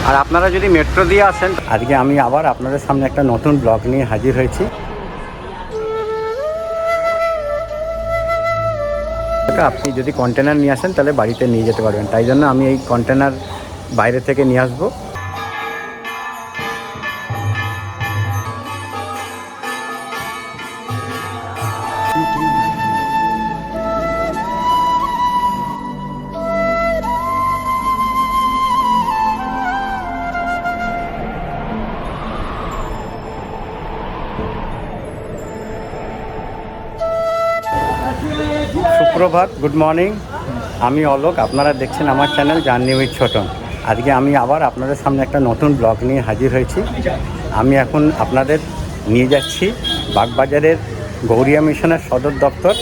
আর আপনারা যদি মেট্রো দিয়ে আসেন, আজকে আমি আবার আপনাদের সামনে একটা নতুন ব্লগ নিয়ে হাজির হয়েছি। আপনি যদি কন্টেনার নিয়ে আসেন তাহলে বাড়িতে নিয়ে যেতে পারবেন, তাই জন্য আমি এই কন্টেনার বাইরে থেকে নিয়ে আসবো। সুপ্রভাত, গুড মর্নিং। আমি অলোক, আপনারা দেখছেন আমার চ্যানেল জার্নি উইথ ছোটন। আজকে আমি আবার আপনাদের সামনে একটা নতুন ব্লগ নিয়ে হাজির হয়েছি। আমি এখন আপনাদের নিয়ে যাচ্ছি বাগবাজারের গৌরিয়া মিশনের সদর দপ্তর,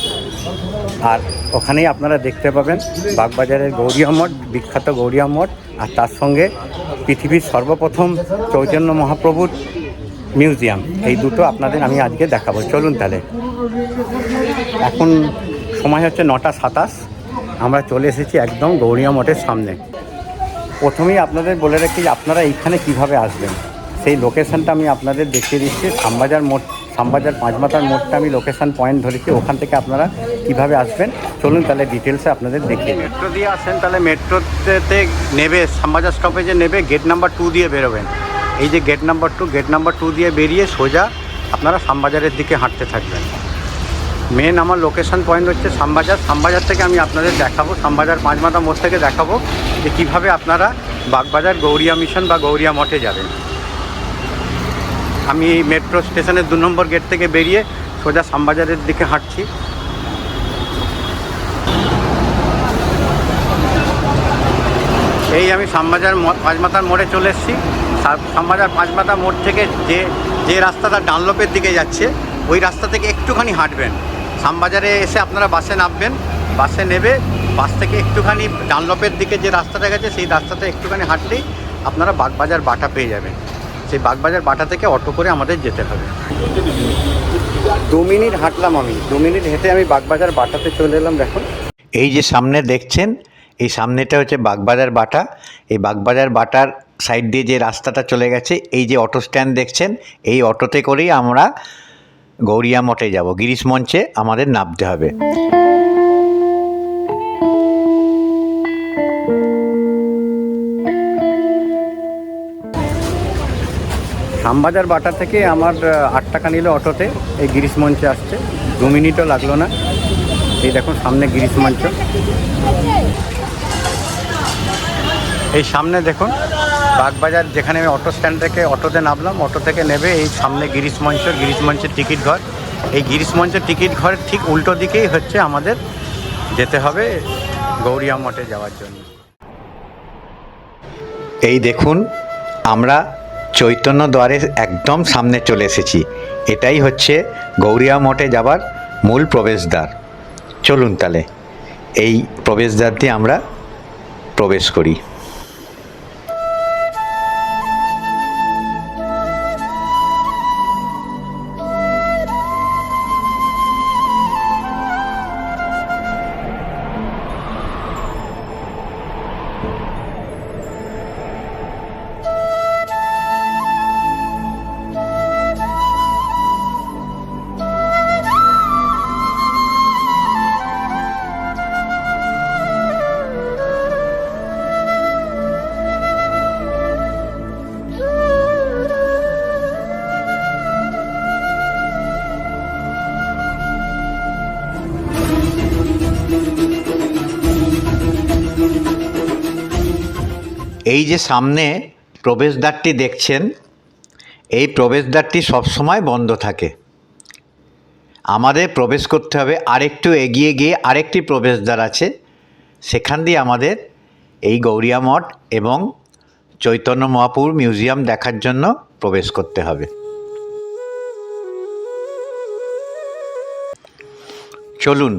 আর ওখানেই আপনারা দেখতে পাবেন বাগবাজারের গৌরিয়া মঠ, বিখ্যাত গৌরিয়া মঠ, আর তার সঙ্গে পৃথিবীর সর্বপ্রথম চৈতন্য মহাপ্রভুর মিউজিয়াম। এই দুটো আপনাদের আমি আজকে দেখাবো। চলুন তাহলে। এখন সময় হচ্ছে 9:27। আমরা চলে এসেছি একদম গৌরিয়া মঠের সামনে। প্রথমেই আপনাদের বলে রাখি আপনারা এইখানে কিভাবে আসবেন, সেই লোকেশানটা আমি আপনাদের দেখিয়ে দিচ্ছি। শ্যামবাজার মোড়, শ্যামবাজার পাঁচমাথার মোড়টা আমি লোকেশান পয়েন্ট ধরেছি, ওখান থেকে আপনারা কিভাবে আসবেন চলুন তাহলে ডিটেলসে আপনাদের দেখিয়ে। মেট্রো দিয়ে আসেন তাহলে মেট্রোতে নেবে, শ্যামবাজার স্টপেজে নেবে, গেট নাম্বার 2 দিয়ে বেরোবেন। এই যে গেট নাম্বার 2 দিয়ে বেরিয়ে সোজা আপনারা শ্যামবাজারের দিকে হাঁটতে থাকবেন। মেন আমার লোকেশন পয়েন্ট হচ্ছে শ্যামবাজার থেকে আমি আপনাদের দেখাবো, শ্যামবাজার পাঁচমাথা মোড় থেকে দেখাবো যে কীভাবে আপনারা বাগবাজার গৌরিয়া মিশন বা গৌরিয়া মঠে যাবেন। আমি মেট্রো স্টেশনের 2 নম্বর গেট থেকে বেরিয়ে সোজা শ্যামবাজারের দিকে হাঁটছি। এই আমি শ্যামবাজার পাঁচমাথার মোড়ে চলে এসেছি। শ্যামবাজার পাঁচমাথা মোড় থেকে যে রাস্তাটা ডানলপের দিকে যাচ্ছে, ওই রাস্তা থেকে একটুখানি হাঁটবেন। শ্যামবাজারে এসে আপনারা বাসে নামবেন, বাসে নেবে, বাস থেকে একটুখানি ডানলপের দিকে যে রাস্তাটা গেছে সেই রাস্তাটা একটুখানি হাঁটলেই আপনারা বাগবাজার বাটা পেয়ে যাবেন। সেই বাগবাজার বাটা থেকে অটো করে আমাদের যেতে হবে। 2 মিনিট হাঁটলাম, আমি 2 মিনিট হেঁটে আমি বাগবাজার বাটাতে চলে এলাম। দেখুন এই যে সামনে দেখছেন, এই সামনেটা হচ্ছে বাগবাজার বাটা। এই বাগবাজার বাটার সাইড দিয়ে যে রাস্তাটা চলে গেছে, এই যে অটো স্ট্যান্ড দেখছেন, এই অটোতে করেই আমরা গৌরিয়া মঠে যাব। গিরিশ মঞ্চে আমাদের নামতে হবে। শ্যামবাজার বাটা থেকে আমার 8 টাকা নিল অটোতে এই গিরিশ মঞ্চে আসছে। 2 মিনিটও লাগলো না। এই দেখুন সামনে গিরিশ মঞ্চ, এই সামনে দেখুন বাগবাজার, যেখানে আমি অটো স্ট্যান্ড থেকে অটোতে নামলাম, অটো থেকে নেবে এই সামনে গিরিশ মঞ্চের টিকিট ঘর। এই গিরিশ মঞ্চের টিকিট ঘরের ঠিক উল্টো দিকেই হচ্ছে আমাদের যেতে হবে গৌরিয়া মঠে যাওয়ার জন্য। এই দেখুন আমরা চৈতন্য দ্বারের একদম সামনে চলে এসেছি। এটাই হচ্ছে গৌরিয়া মঠে যাবার মূল প্রবেশদ্বার। চলুন তাহলে এই প্রবেশদ্বার দিয়ে আমরা প্রবেশ করি। এই যে সামনে প্রবেশদ্বারটি দেখছেন, এই প্রবেশদ্বারটি সবসময় বন্ধ থাকে। আমাদের প্রবেশ করতে হবে, আরেকটু এগিয়ে গিয়ে আরেকটি প্রবেশদ্বার আছে, সেখান দিয়ে আমাদের এই গৌরিয়া মঠ এবং চৈতন্য মহাপ্রভুর মিউজিয়াম দেখার জন্য প্রবেশ করতে হবে। চলুন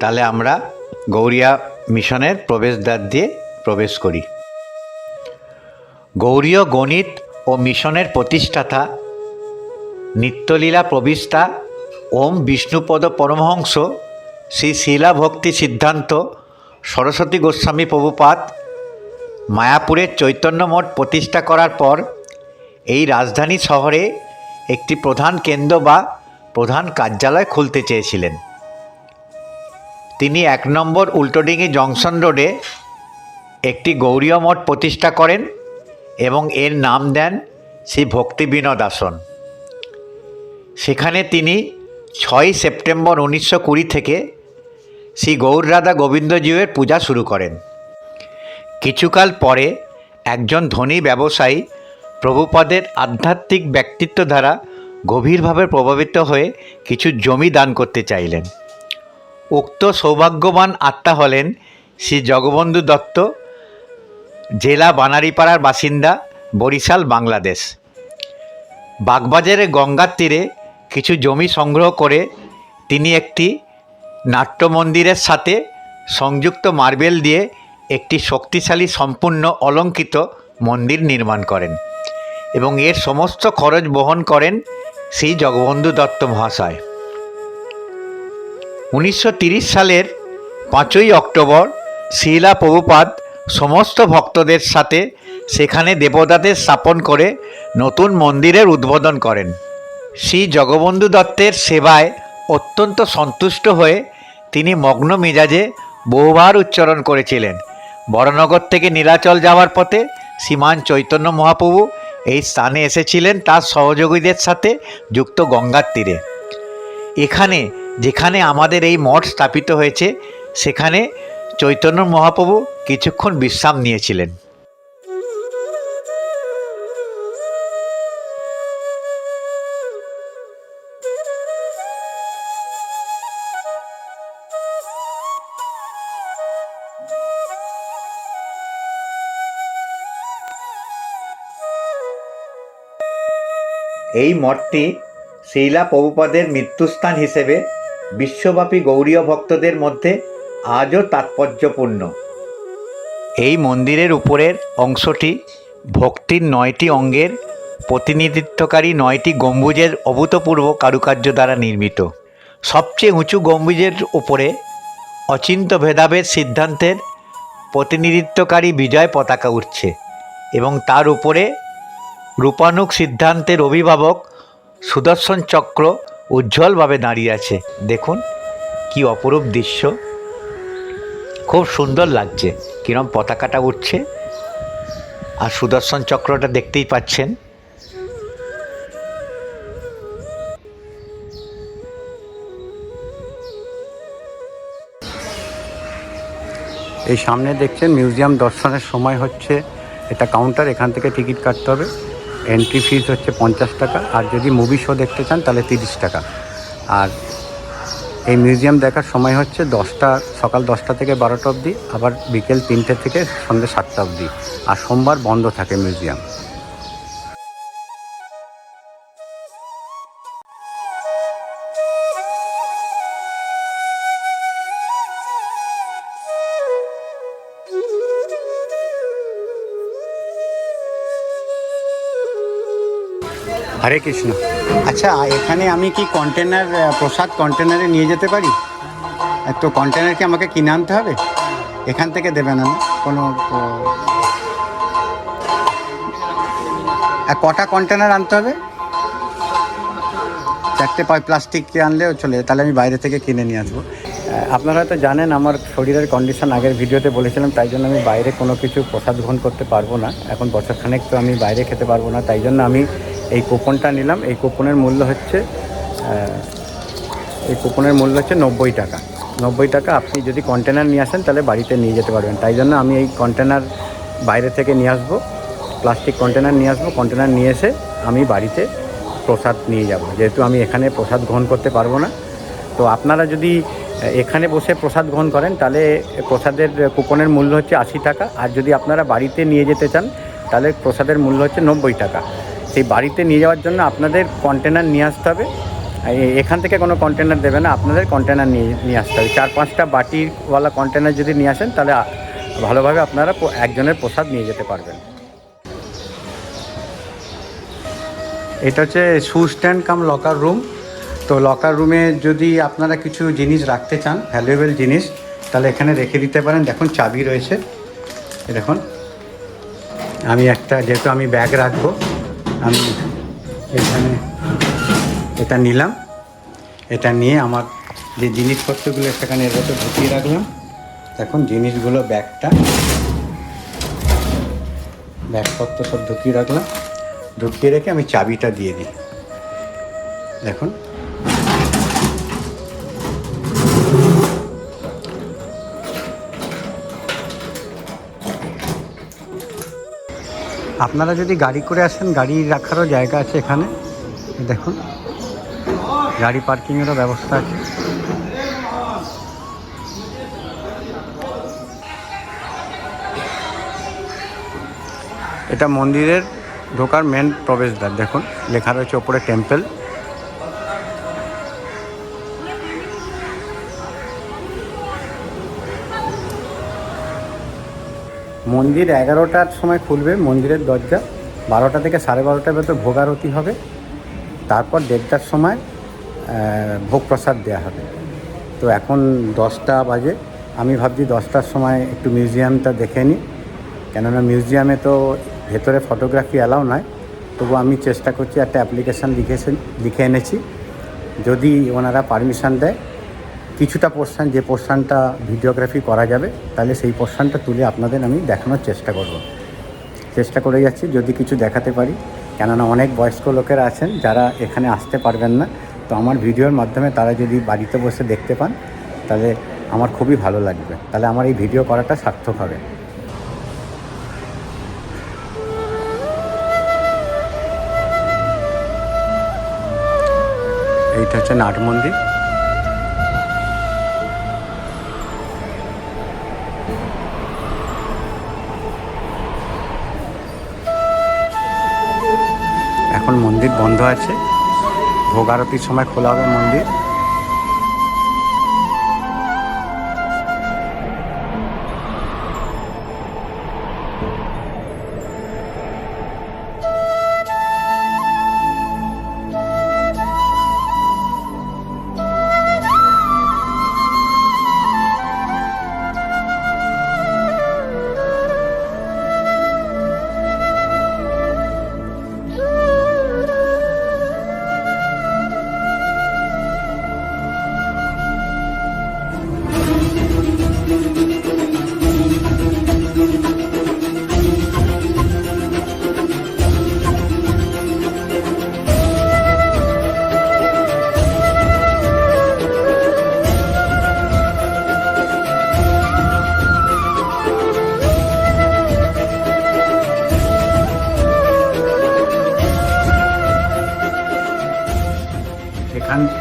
তাহলে আমরা গৌরিয়া মিশনের প্রবেশদ্বার দিয়ে প্রবেশ করি। গৌরীয় গণিত ও মিশনের প্রতিষ্ঠাতা, নিত্যলীলা প্রবিষ্টা ওম বিষ্ণুপদ পরমহংস শ্রী শিলা ভক্তি সিদ্ধান্ত সরস্বতী গোস্বামী প্রভুপাদ মায়াপুরের চৈতন্য মঠ প্রতিষ্ঠা করার পর এই রাজধানী শহরে একটি প্রধান কেন্দ্র বা প্রধান কার্যালয় খুলতে চেয়েছিলেন। তিনি 1 নম্বর উল্টোডিঙ্গি জংশন রোডে একটি গৌড়ীয় মঠ প্রতিষ্ঠা করেন এবং এর নাম দেন শ্রী ভক্তি বিনোদ আসন। সেখানে তিনি 6 সেপ্টেম্বর 1920 থেকে শ্রী গৌররাধা গোবিন্দজিউয়ের পূজা শুরু করেন। কিছুকাল পরে একজন ধনী ব্যবসায়ী প্রভুপাদের আধ্যাত্মিক ব্যক্তিত্ব দ্বারা গভীরভাবে প্রভাবিত হয়ে কিছু জমি দান করতে চাইলেন। উক্ত সৌভাগ্যবান আত্মা হলেন শ্রী জগবন্ধু দত্ত, জেলা বানারীপাড়ার বাসিন্দা, বরিশাল, বাংলাদেশ। বাগবাজারে গঙ্গার তীরে কিছু জমি সংগ্রহ করে তিনি একটি নাট্য মন্দিরের সাথে সংযুক্ত মার্বেল দিয়ে একটি শক্তিশালী সম্পূর্ণ অলঙ্কৃত মন্দির নির্মাণ করেন এবং এর সমস্ত খরচ বহন করেন শ্রী জগবন্ধু দত্ত মহাশয়। 1930 সালের 5ই অক্টোবর শ্রীলা প্রভুপাদ সমস্ত ভক্তদের সাথে সেখানে দেবতাদের স্থাপন করে নতুন মন্দিরের উদ্বোধন করেন। শ্রী জগবন্ধু দত্তের সেবায় অত্যন্ত সন্তুষ্ট হয়ে তিনি মগ্ন মেজাজে বহুবার উচ্চারণ করেছিলেন। বড়নগর থেকে নীলাচল যাওয়ার পথে শ্রীমান চৈতন্য মহাপ্রভু এই স্থানে এসেছিলেন তার সহযোগীদের সাথে যুক্ত গঙ্গার তীরে। এখানে যেখানে আমাদের এই মঠ স্থাপিত হয়েছে সেখানে চৈতন্য মহাপ্রভু কিছুক্ষণ বিশ্রাম নিয়েছিলেন। এই মঠটি শ্রীলা প্রভুপাদের মৃত্যুস্থান হিসেবে বিশ্বব্যাপী গৌড়ীয় ভক্তদের মধ্যে আজও তাৎপর্যপূর্ণ। এই মন্দিরের উপরের অংশটি ভক্তির 9টি অঙ্গের প্রতিনিধিত্বকারী 9টি গম্বুজের অভূতপূর্ব কারুকার্য দ্বারা নির্মিত। সবচেয়ে উঁচু গম্বুজের উপরে অচিন্ত ভেদাভেদ সিদ্ধান্তের প্রতিনিধিত্বকারী বিজয় পতাকা উঠছে এবং তার উপরে রূপানুগ সিদ্ধান্তের অভিভাবক সুদর্শন চক্র উজ্জ্বলভাবে দাঁড়িয়ে আছে। দেখুন কি অপরূপ দৃশ্য, খুব সুন্দর লাগছে কিরম পতাকাটা উঠছে আর সুদর্শন চক্রটা দেখতেই পাচ্ছেন। এই সামনে দেখছেন মিউজিয়াম দর্শনের সময় হচ্ছে, এটা কাউন্টার, এখান থেকে টিকিট কাটতে হবে। এন্ট্রি ফিস হচ্ছে 50 টাকা, আর যদি মুভি শো দেখতে চান তাহলে 30 টাকা। আর এই মিউজিয়াম দেখার সময় হচ্ছে সকাল 10টা থেকে 12টা অবধি, আবার বিকেল 3টে থেকে সন্ধ্যে 7টা অবধি, আর সোমবার বন্ধ থাকে মিউজিয়াম। হরে কৃষ্ণ। আচ্ছা, এখানে আমি কি প্রসাদ কন্টেনারে নিয়ে যেতে পারি? তো কন্টেনার কি আমাকে কিনে আনতে হবে? এখান থেকে দেবেন না কোনো? কটা কন্টেনার আনতে হবে? 4টে প্লাস্টিক আনলেও চলে, তাহলে আমি বাইরে থেকে কিনে নিয়ে আসবো। আপনারা হয়তো জানেন আমার শরীরের কন্ডিশন, আগের ভিডিওতে বলেছিলাম, তাই জন্য আমি বাইরে কোনো কিছু প্রসাদ গ্রহণ করতে পারবো না। এখন বছরখানেক তো আমি বাইরে খেতে পারবো না, তাই জন্য আমি এই কুপনটা নিলাম। এই কুপনের মূল্য হচ্ছে 90 টাকা। 90 টাকা। আপনি যদি কন্টেনার নিয়ে আসেন তাহলে বাড়িতে নিয়ে যেতে পারবেন। তাই জন্য আমি এই কন্টেনার বাইরে থেকে নিয়ে আসবো, প্লাস্টিক কন্টেনার নিয়ে আসবো। কন্টেনার নিয়ে এসে আমি বাড়িতে প্রসাদ নিয়ে যাব, যেহেতু আমি এখানে প্রসাদ গ্রহণ করতে পারবো না। তো আপনারা যদি এখানে বসে প্রসাদ গ্রহণ করেন তাহলে প্রসাদের কুপনের মূল্য হচ্ছে 80 টাকা, আর যদি আপনারা বাড়িতে নিয়ে যেতে চান তাহলে প্রসাদের মূল্য হচ্ছে 90 টাকা। সেই বাড়িতে নিয়ে যাওয়ার জন্য আপনাদের কন্টেনার নিয়ে আসতে হবে। এখান থেকে কোনো কন্টেনার দেবে না, আপনাদের কন্টেনার নিয়ে আসতে হবে। 4-5টা বাটিওয়ালা কন্টেনার যদি নিয়ে আসেন তাহলে ভালোভাবে আপনারা একজনের প্রসাদ নিয়ে যেতে পারবেন। এটা হচ্ছে শু স্ট্যান্ড কাম লকার রুম। তো লকার রুমে যদি আপনারা কিছু জিনিস রাখতে চান, ভ্যালুয়েবল জিনিস, তাহলে এখানে রেখে দিতে পারেন। দেখুন চাবি রয়েছে, দেখুন আমি একটা, যেহেতু আমি ব্যাগ রাখবো, আমি এখানে এটা নিলাম। এটা নিয়ে আমার যে জিনিসপত্রগুলো সেখানে এর ভেতর ঢুকিয়ে রাখলাম। এখন জিনিসগুলো ব্যাগপত্র সব ঢুকিয়ে রাখলাম। ঢুকিয়ে রেখে আমি চাবিটা দিয়ে দিই। দেখুন, আপনারা যদি গাড়ি করে আসেন, গাড়ি রাখারও জায়গা আছে এখানে। দেখুন, গাড়ি পার্কিংয়েরও ব্যবস্থা আছে। এটা মন্দিরের ঢোকার মেন প্রবেশদ্বার। দেখুন, লেখা রয়েছে ওপরে টেম্পল। মন্দির 11টার সময় খুলবে মন্দিরের দরজা। 12টা থেকে 12:30টার ভেতর ভোগ আরতি হবে। তারপর 1:30টার সময় ভোগ প্রসাদ দেওয়া হবে। তো এখন 10টা বাজে। আমি ভাবছি 10টার সময় একটু মিউজিয়ামটা দেখে নিই, কেননা মিউজিয়ামে তো ভেতরে ফটোগ্রাফি অ্যালাউ নয়। তবু আমি চেষ্টা করছি, একটা অ্যাপ্লিকেশান লিখে এনেছি, যদি ওনারা পারমিশন দেয় কিছুটা পোর্শন, যে পোর্শনটা ভিডিওগ্রাফি করা যাবে, তাহলে সেই পোর্শনটা তুলে আপনাদের আমি দেখানোর চেষ্টা করে যাচ্ছি, যদি কিছু দেখাতে পারি। কেননা অনেক বয়স্ক লোকেরা আছেন যারা এখানে আসতে পারবেন না। তো আমার ভিডিওর মাধ্যমে তারা যদি বাড়িতে বসে দেখতে পান, তাহলে আমার খুবই ভালো লাগবে। তাহলে আমার এই ভিডিও করাটা সার্থক হবে। এইটা হচ্ছে নাট মন্দির। এখন মন্দির বন্ধ আছে, ভোগ আরতির সময় খোলা হবে মন্দির।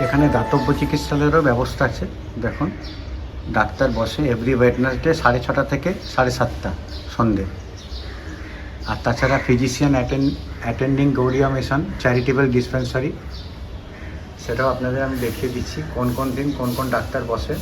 এখানে দাতব্য চিকিৎসালয়েরও ব্যবস্থা আছে। দেখুন, ডাক্তার বসে এভরি ওয়েডনেসডে 6:30 থেকে 7:30 সন্ধে। আর তাছাড়া physician attending Gaudiya mission charitable dispensary, সেটাও আপনাদের আমি দেখিয়ে দিচ্ছি কোন দিন কোন ডাক্তার বসে।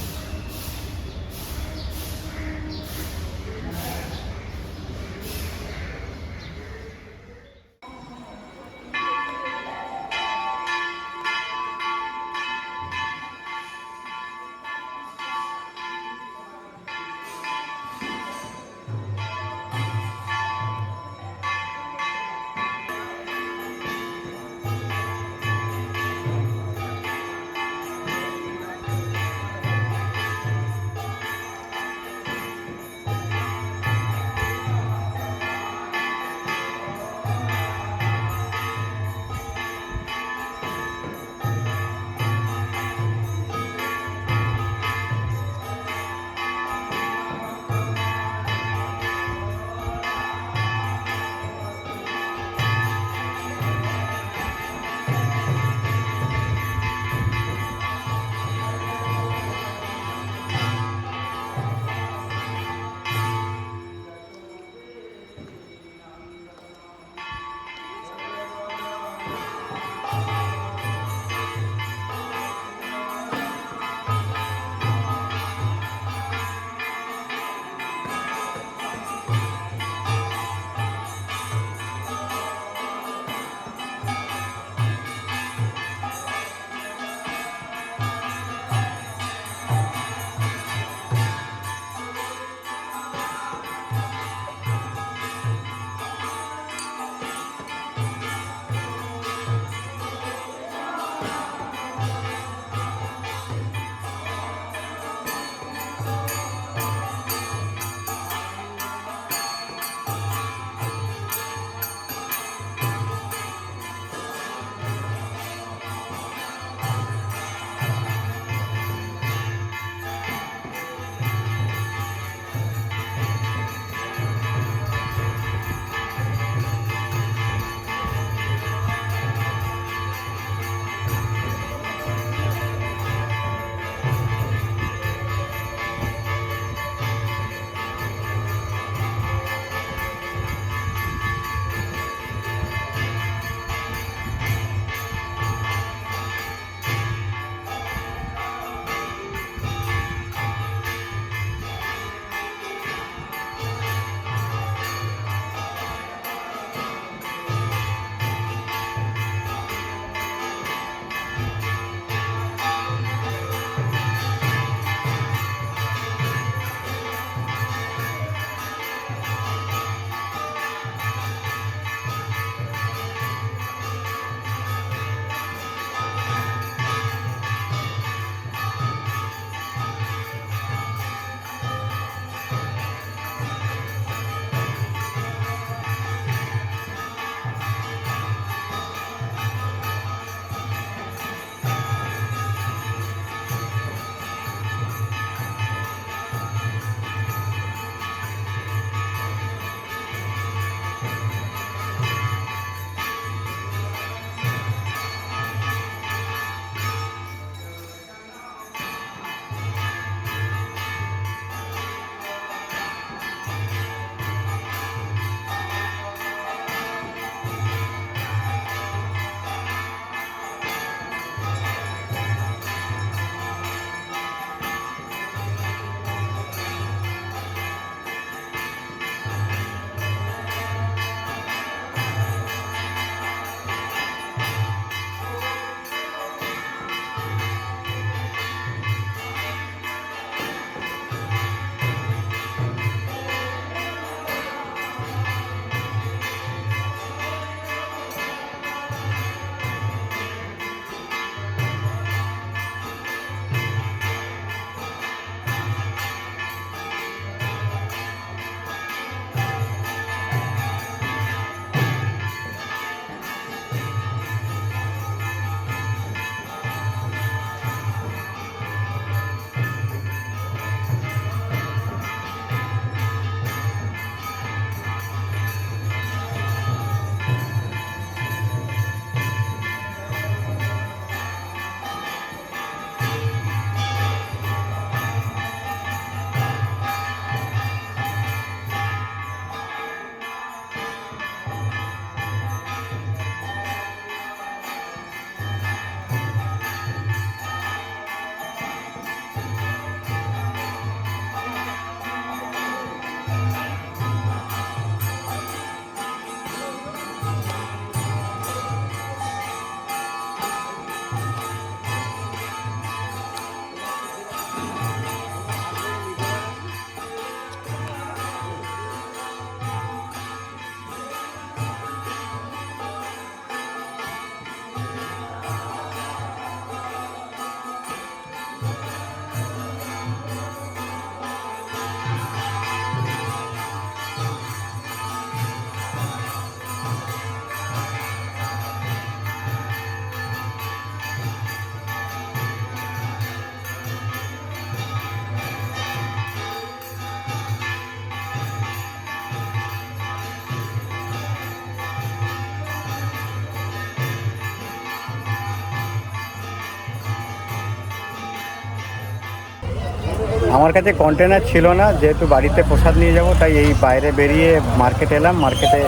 আমার কাছে কন্টেনার ছিল না, যেহেতু বাড়িতে প্রসাদ নিয়ে যাব, তাই এই বাইরে বেরিয়ে মার্কেটে এলাম। মার্কেটে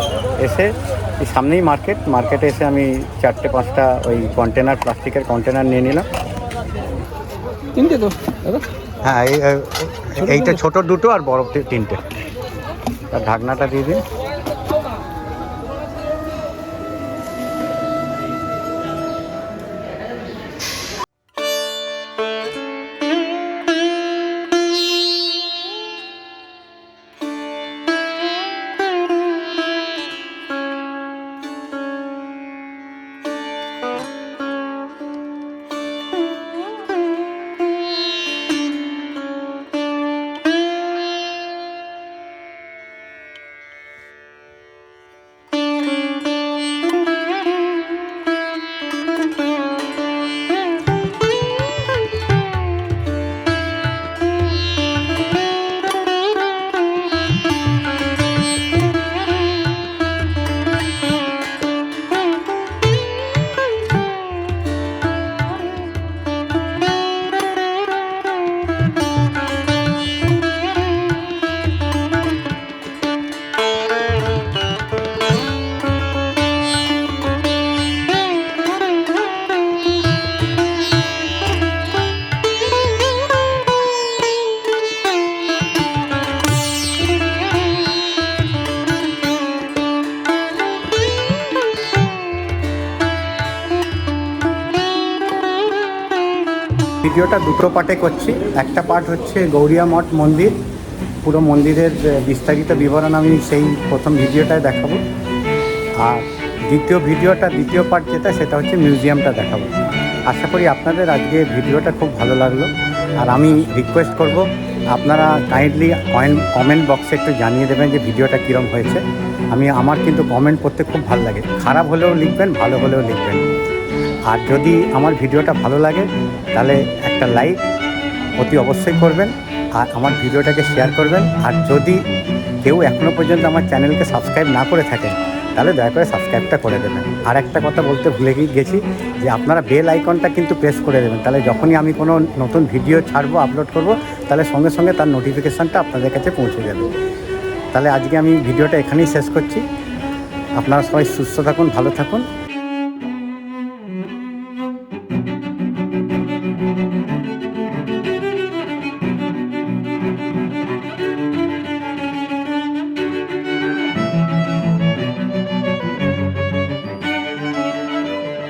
এসে এই সামনেই মার্কেটে এসে আমি 4-5টা ওই কন্টেনার, প্লাস্টিকের কন্টেনার নিয়ে নিলাম। তিনটে তো দাদা? হ্যাঁ, এইটা ছোট দুটো আর বড় 3টে। আর ঢাকনাটা দিয়ে দিন। ভিডিওটা দুটো পার্টে করছি। একটা পার্ট হচ্ছে গৌরিয়া মঠ মন্দির, পুরো মন্দিরের বিস্তারিত বিবরণ আমি সেই প্রথম ভিডিওটায় দেখাবো। আর দ্বিতীয় পার্ট যেটা, সেটা হচ্ছে মিউজিয়ামটা দেখাবো। আশা করি আপনাদের আজকে ভিডিওটা খুব ভালো লাগলো। আর আমি রিকোয়েস্ট করব, আপনারা কাইন্ডলি কমেন্ট বক্সে একটু জানিয়ে দেবেন যে ভিডিওটা কীরকম হয়েছে। আমার কিন্তু কমেন্ট করতে খুব ভালো লাগে, খারাপ হলেও লিখবেন, ভালো হলেও লিখবেন। আর যদি আমার ভিডিওটা ভালো লাগে তাহলে একটা লাইক অতি অবশ্যই করবেন, আর আমার ভিডিওটাকে শেয়ার করবেন। আর যদি কেউ এখনও পর্যন্ত আমার চ্যানেলকে সাবস্ক্রাইব না করে থাকেন, তাহলে দয়া করে সাবস্ক্রাইবটা করে দেবেন। আর একটা কথা বলতে ভুলে গেছি, যে আপনারা বেল আইকনটা কিন্তু প্রেস করে দেবেন, তাহলে যখনই আমি কোনো নতুন ভিডিও ছাড়বো, আপলোড করব, তাহলে সঙ্গে সঙ্গে তার নোটিফিকেশানটা আপনাদের কাছে পৌঁছে যাবে। তাহলে আজকে আমি ভিডিওটা এখানেই শেষ করছি। আপনারা সবাই সুস্থ থাকুন, ভালো থাকুন।